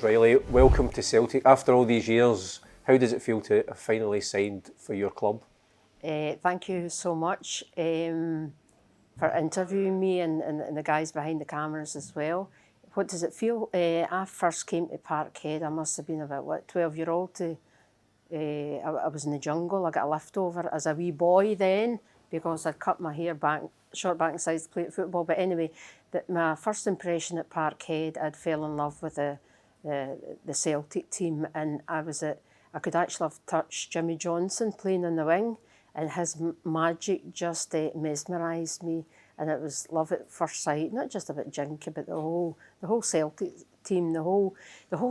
Rose Reilly, welcome to Celtic. After all these years, how does it feel to have finally signed for your club? Thank you so much for interviewing me and the guys behind the cameras as well. What does it feel? I first came to Parkhead, I must have been about, 12-year-old. I was in the jungle. I got a lift over as a wee boy then because I'd cut my hair back, short back and sides to play football. But anyway, my first impression at Parkhead, I'd fell in love with the Celtic team, and I could actually have touched Jimmy Johnson playing in the wing, and his magic just mesmerised me, and it was love at first sight. Not just about Jinky, but the whole Celtic team, the whole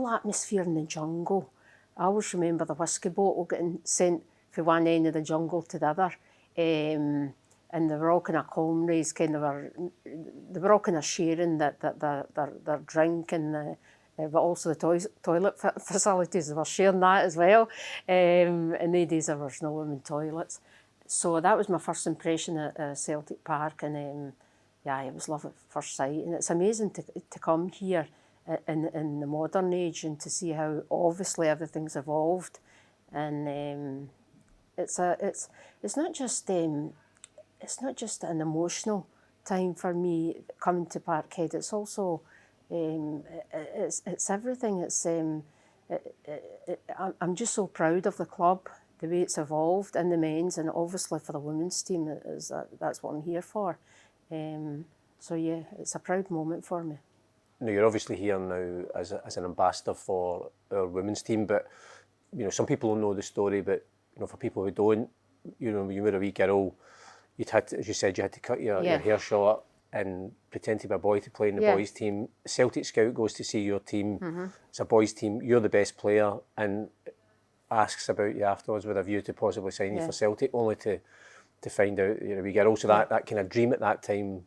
atmosphere in the jungle. I always remember the whiskey bottle getting sent from one end of the jungle to the other, and they were all kind of comrades. They were all kind of sharing their drink and but also the toilet facilities. They were sharing that as well. In the days there was no women toilets. So that was my first impression at Celtic Park, and it was love at first sight. And it's amazing to come here in the modern age and to see how obviously everything's evolved. And it's not just an emotional time for me coming to Parkhead. It's also it's everything. I'm just so proud of the club, the way it's evolved in the men's, and obviously for the women's team, that's what I'm here for. So yeah, it's a proud moment for me. Now, you're obviously here now as an ambassador for our women's team, but some people don't know the story. But for people who don't, when you were a wee girl, as you said, you had to cut your hair short and pretend to be a boy to play in the boys' team. Celtic Scout goes to see your team. Mm-hmm. It's a boys' team. You're the best player, and asks about you afterwards with a view to possibly sign you for Celtic, only to find out you're a wee girl. So that kind of dream at that time,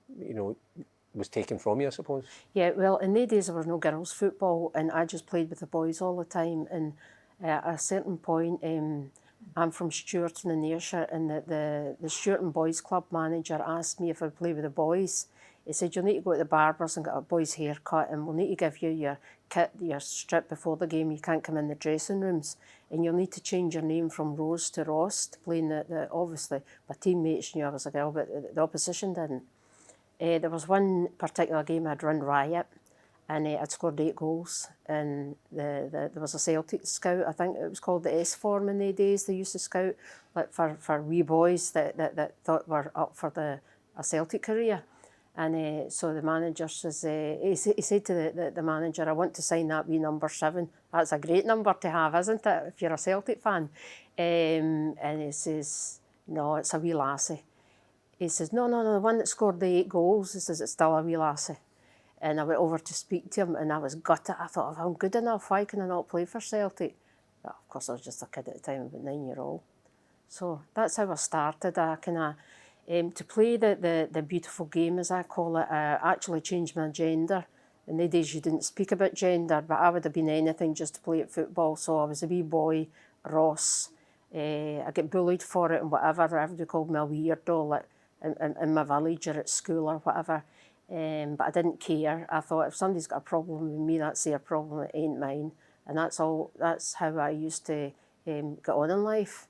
was taken from you, I suppose. Yeah, well, in the days there was no girls' football, and I just played with the boys all the time. And at a certain point, I'm from Stewarton in Ayrshire, and the Stewarton Boys Club manager asked me if I'd play with the boys. He said, you'll need to go to the barber's and get a boy's haircut, and we'll need to give you your kit, your strip before the game. You can't come in the dressing rooms, and you'll need to change your name from Rose to Ross to play in obviously, my teammates knew I was a girl, but the opposition didn't. There was one particular game I'd run riot, and I'd scored 8 goals, and there was a Celtic scout, I think it was called the S form in the days. They used to scout like for wee boys that thought were up for a Celtic career. And so the manager says, he said to the manager, I want to sign that wee number 7. That's a great number to have, isn't it, if you're a Celtic fan? And he says, no, it's a wee lassie. He says, no, the one that scored the 8 goals. He says, it's still a wee lassie. And I went over to speak to him, and I was gutted. I thought, if I'm good enough, why can I not play for Celtic? But of course, I was just a kid at the time, about 9-year-old. So that's how I started. I kind of, to play the beautiful game, as I call it, I actually changed my gender. In the days you didn't speak about gender, but I would have been anything just to play at football. So I was a wee boy, Ross. I get bullied for it and whatever. Everybody called me a weirdo, like in my village or at school or whatever. But I didn't care. I thought, if somebody's got a problem with me, that's their problem, it ain't mine. And that's how I used to get on in life.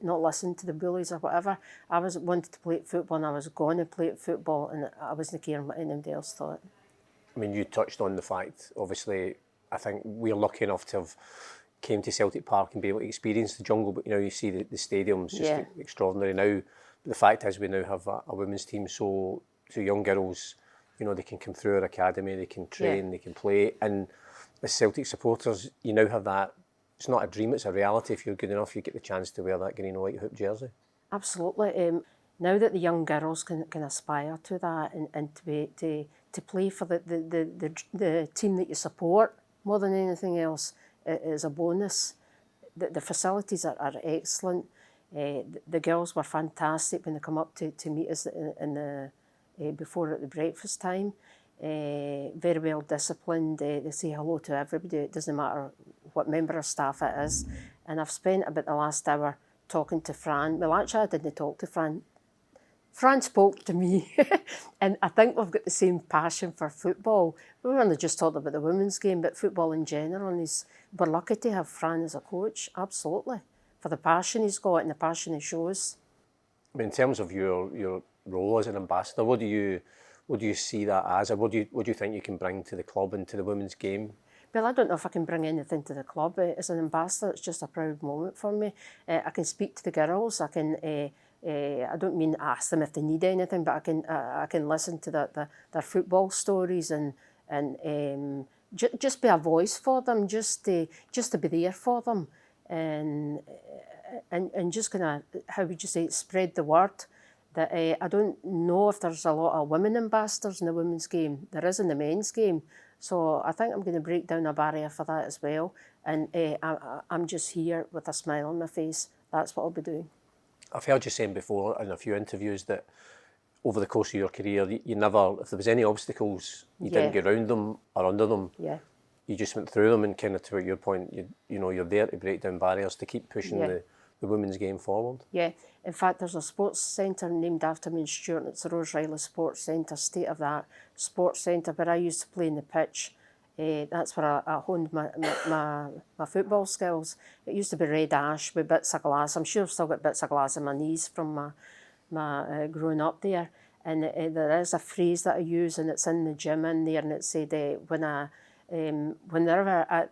Not listen to the bullies or whatever. I wanted to play at football, and I was going to play at football, and I wasn't caring what anybody else thought. I mean, you touched on the fact, obviously, I think we're lucky enough to have came to Celtic Park and be able to experience the jungle, but you see the stadium's just extraordinary now. But the fact is, we now have a women's team, so young girls, they can come through our academy, they can train, they can play, and as Celtic supporters, you now have that. It's not a dream, it's a reality. If you're good enough, you get the chance to wear that green and white hoop jersey. Absolutely. Now that the young girls can aspire to that and to play for the team that you support more than anything else is a bonus. The facilities are excellent. The girls were fantastic when they come up to meet us before at the breakfast time. Very well disciplined. They say hello to everybody. It doesn't matter what member of staff it is. And I've spent about the last hour talking to Fran. Well, actually, I didn't talk to Fran. Fran spoke to me, and I think we've got the same passion for football. We weren't just talking about the women's game, but football in general. And we're lucky to have Fran as a coach, absolutely, for the passion he's got and the passion he shows. I mean, in terms of your role as an ambassador, what do you see that as, or what do you think you can bring to the club and to the women's game? Well, I don't know if I can bring anything to the club. As an ambassador, it's just a proud moment for me. I can speak to the girls. I can. I don't mean ask them if they need anything, but I can listen to their football stories and just be a voice for them, just to be there for them, and just kind of, how would you say it, spread the word. That I don't know if there's a lot of women ambassadors in the women's game. There is in the men's game. So I think I'm going to break down a barrier for that as well. And I'm just here with a smile on my face. That's what I'll be doing. I've heard you saying before in a few interviews that over the course of your career, you never, if there was any obstacles, you didn't get around them or under them. Yeah. You just went through them, and kind of to your point, you're there to break down barriers, to keep pushing the women's game forward. Yeah. In fact, there's a sports centre named after me in Stuart. It's the Rose Reilly Sports Centre, state-of-the-art sports centre, where I used to play in the pitch. That's where I honed my football skills. It used to be red ash with bits of glass. I'm sure I've still got bits of glass in my knees from my growing up there. And there is a phrase that I use, and it's in the gym in there, and it said, whenever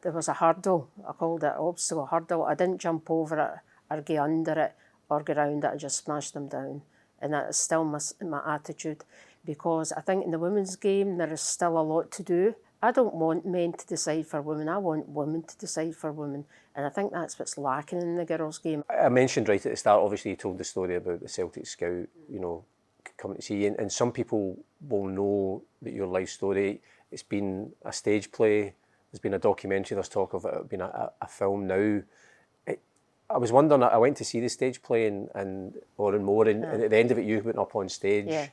there was a hurdle, I called it obstacle hurdle, I didn't jump over it or go under it or go around it, I just smashed them down. And that is still my attitude, because I think in the women's game there is still a lot to do. I don't want men to decide for women, I want women to decide for women. And I think that's what's lacking in the girls' game. I mentioned right at the start, obviously you told the story about the Celtic scout, coming to see you, and some people will know that your life story, it's been a stage play, there's been a documentary, there's talk of it being a film now. I was wondering, I went to see the stage play and more and more, and at the end of it you went up on stage. Yeah.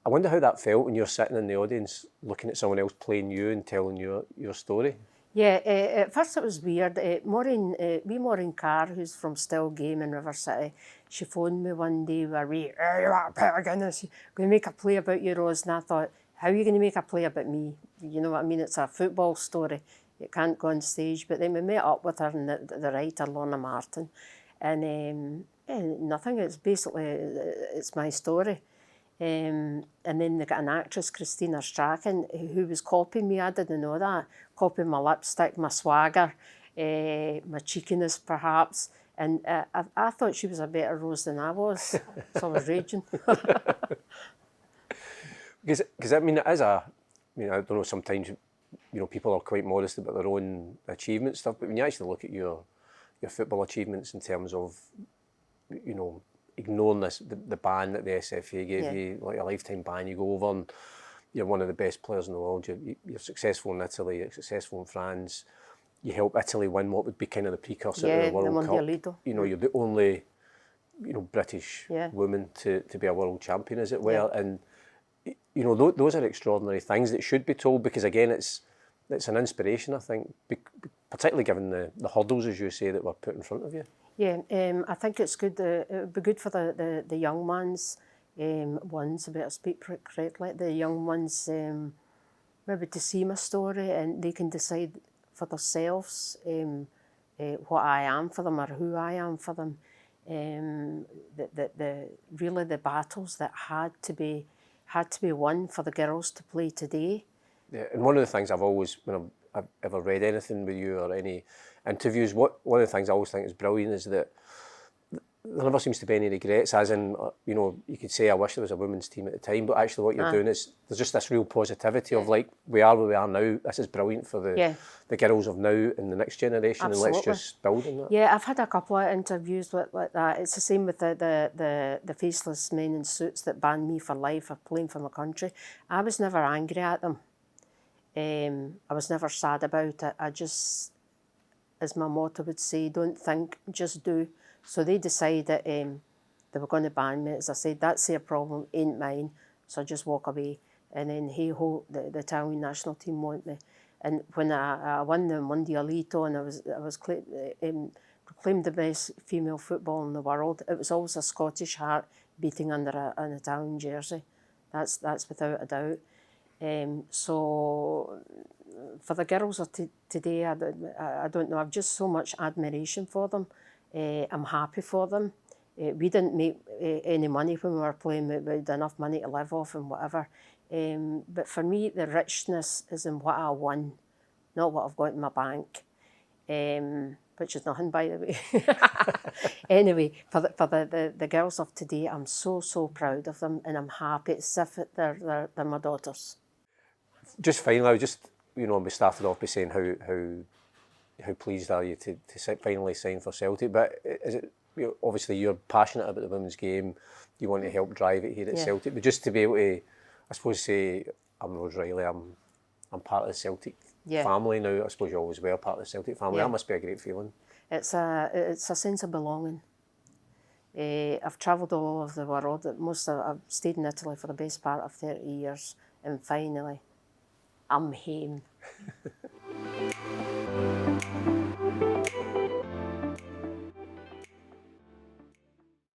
I wonder how that felt when you're sitting in the audience looking at someone else playing you and telling your story. Yeah, at first it was weird. Maureen Carr, who's from Still Game in River City, she phoned me one day with a wee, "You're going to make a play about you, Rose." And I thought, how are you going to make a play about me? You know what I mean? It's a football story. It can't go on stage. But then we met up with her and the writer, Lorna Martin. And nothing, it's basically, it's my story. And then they got an actress, Christina Strachan, who was copying me. I didn't know that. Copying my lipstick, my swagger, my cheekiness perhaps. And I thought she was a better Rose than I was. So I was raging. Because I mean, I don't know, sometimes people are quite modest about their own achievement stuff, but when you actually look at your football achievements in terms of, ignoring the ban that the SFA gave you, like a lifetime ban, you go over and you're one of the best players in the world. You're successful in Italy, you're successful in France. You help Italy win what would be kind of the precursor to the World Cup. Mundialito. You're the only, British woman to be a world champion, as it were. Yeah. And those are extraordinary things that should be told, because again, it's an inspiration, I think, particularly given the hurdles, as you say, that were put in front of you. Yeah, I think it's good. It would be good for the young ones, I better speak correctly, the young ones, maybe to see my story and they can decide for themselves what I am for them or who I am for them. Really the battles that had to be won for the girls to play today. Yeah, and one of the things I've always, when I've ever read anything with you or any interviews, one of the things I always think is brilliant is that there never seems to be any regrets, as in, you could say, I wish there was a women's team at the time, but actually what you're doing is, there's just this real positivity of like, we are where we are now, this is brilliant for the girls of now and the next generation. Absolutely. And let's just build on that. Yeah, I've had a couple of interviews like that. It's the same with the faceless men in suits that banned me for life for playing for my country. I was never angry at them. I was never sad about it. I just, as my motto would say, don't think, just do. So they decided that they were going to ban me. As I said, that's their problem, ain't mine. So I just walk away. And then hey-ho, the Italian national team want me. And when I won the Mundialito and I was proclaimed the best female football in the world, it was always a Scottish heart beating under an Italian jersey. That's without a doubt. So for the girls of today, I don't know. I've just so much admiration for them. I'm happy for them. We didn't make any money when we were playing. We had enough money to live off and whatever. But for me, the richness is in what I won, not what I've got in my bank. Which is nothing, by the way. Anyway, for the girls of today, I'm so proud of them, and I'm happy as if they're my daughters. Just finally, we started off by saying how pleased are you to finally sign for Celtic, but is it, obviously you're passionate about the women's game, you want to help drive it here at Celtic, but just to be able to, I suppose, say, I'm Rose Reilly, I'm part of the Celtic family now. I suppose you always were part of the Celtic family. That must be a great feeling. It's a sense of belonging. I've travelled all over the world. I've stayed in Italy for the best part of 30 years, and finally, I'm home.